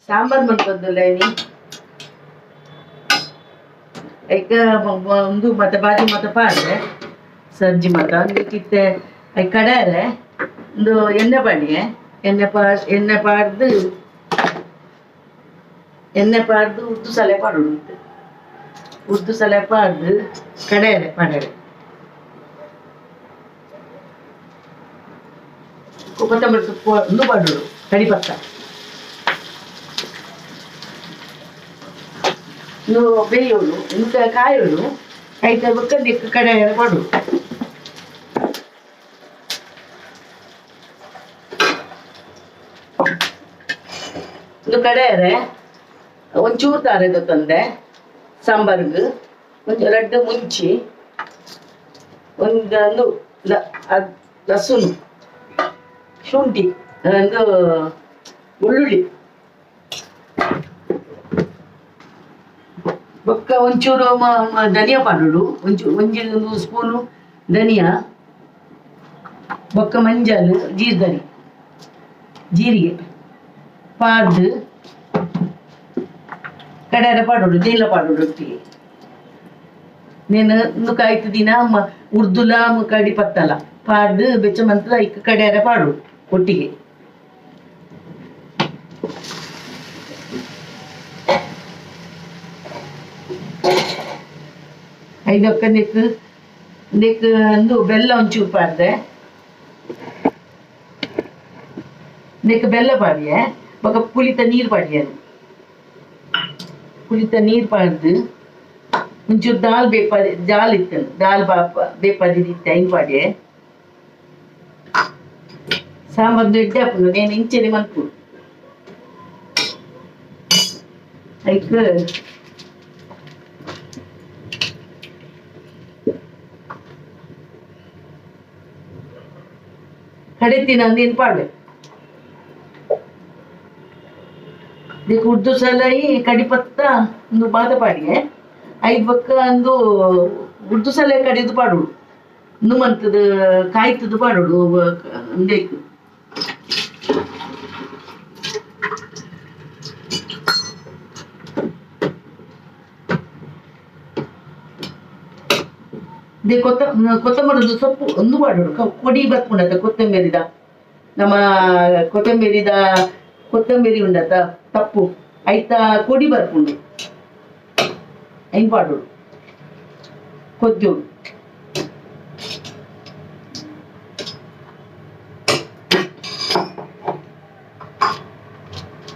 ಸಾಂಬಾರ್ ಮಾಡ್ಕೊಂಡಲ್ಲ ನೀ ಈಗ ಒಂದು ಮತ್ತೆ ಬಾಜಿ ಮತ್ತೆ ಪಾಡ್ರೆ ಸಜ್ಜಿ ಮತ ಅಂದಕ್ಕಿತ್ತೆ ಕಡಾರೆ ಒಂದು ಎಣ್ಣೆ ಪಾಡಿಗೆ ಎಣ್ಣೆ ಪಾಡ್ದು ಉದ್ದು ಸಲೆ ಪಾಡೋದು ಉದ್ದು ಸಲೆ ಪಾಡ್ದು ಕಡಾರೆ ಪಾಡರೆ ಕೊತ್ತಂಬರಿ ಸೊಪ್ಪು ಒಂದು ಪಾಡೋದು ಕಡಿಪತ್ತ ಇನ್ನು ಬೇಯೋಳು ಇನ್ನು ಕಾಯೋಳು ಕೈ ತರ್ಬೇಕು ಕಡಾರೆ ಪಾಡು ಒಂದು ಕಡಾರೆ ಒಂಚೂರು ತಾರೆ ತಂದೆ ಸಾಂಬಾರ್ಗೆ ಒಂದು ಎರಡು ಮುಂಚಿ ಒಂದು ಲಸುನು ಶುಂಠಿ ಒಂದು ಬೆಳ್ಳುಳ್ಳಿ ಬೊಕ್ಕ ಒಂಚೂರು ಧನಿಯಾ ಪಾಡೋಡು ಒಂದು ಸ್ಪೂನು ಧನಿಯಾ ಬೊಕ್ಕ ಮಂಜಲ್ ಜೀರಿಗೆ ಪಾಡ್ದು ಕಡಾರೆ ಪಾಡೋಡು ನೀಲ ಪಾಡೋಡು ಒಟ್ಟಿಗೆ నేను ಕಾಯ್ತು ದಿನ ಉರ್ದುಲ ಕಡಿ ಪತ್ತಲ ಪಾಡ್ದು ಬೆಚ್ಚ ಮಂತ್ರ ಇಕ್ಕ ಕಡಾರೆ ಪಾಡು ಒಟ್ಟಿಗೆ ಐದೊಕ್ಕ ನೆಕ್ ಒಂದು ಬೆಲ್ಲ ಒಂಚೂರು ಪಾಡ್ದೆ ನೆಕ್ ಬೆಲ್ಲ ಪಾಡಿಯೆ ಬೊಕ ಪುಳಿತ ನೀರು ಪಾಡಿಯನು ಪುಳಿತ ನೀರು ಪಾಡ್ದು ಒಂಚೂರು ದಾಲ್ ಇತ್ತು ದಾಲ್ ಬೇಪದಿತ್ತು ಐನ್ ಪಾಡಿಯೆ ಸಾಂಬಾರ್ದು ಎಡ್ಡೆ ಹಾಕೊಂಡು నేను ಇಂಚೆನೆ ಮಲ್ಪು ಐಕ್ ಕಡೆತಿನ ಒಂದೇನು ಪಾಡ್ಬೇಕು ಇದಕ್ಕೆ ಉರ್ದು ಸಲೈ ಕಡಿಪತ್ತ ಒಂದು ಬಾದ ಪಾಡಿಗೆ ಐದು ಬೊಕ್ಕ ಒಂದು ಉರ್ದು ಸಲೈ ಕಡಿದು ಪಾಡೋಡು ಇನ್ನು ಮಂತದ ಕಾಯ್ತದ ಪಾಡೋಡು ಒಂದೇಕು ಇದೇ ಕೊತ್ತಂಬರಿದು ಸೊಪ್ಪು ಒಂದು ಪಾಡೋಡು ಕೊಡಿ ಬತ್ಕೊಂಡತ್ತ ಕೊತ್ತಂಬರಿ ಉಂಡತ ತಪ್ಪು ಐತ ಕೊಡಿ ಬರ್ಕೊಂಡು ಐನ್ ಪಾಡೋಡು ಕೊದ್ದೋಡು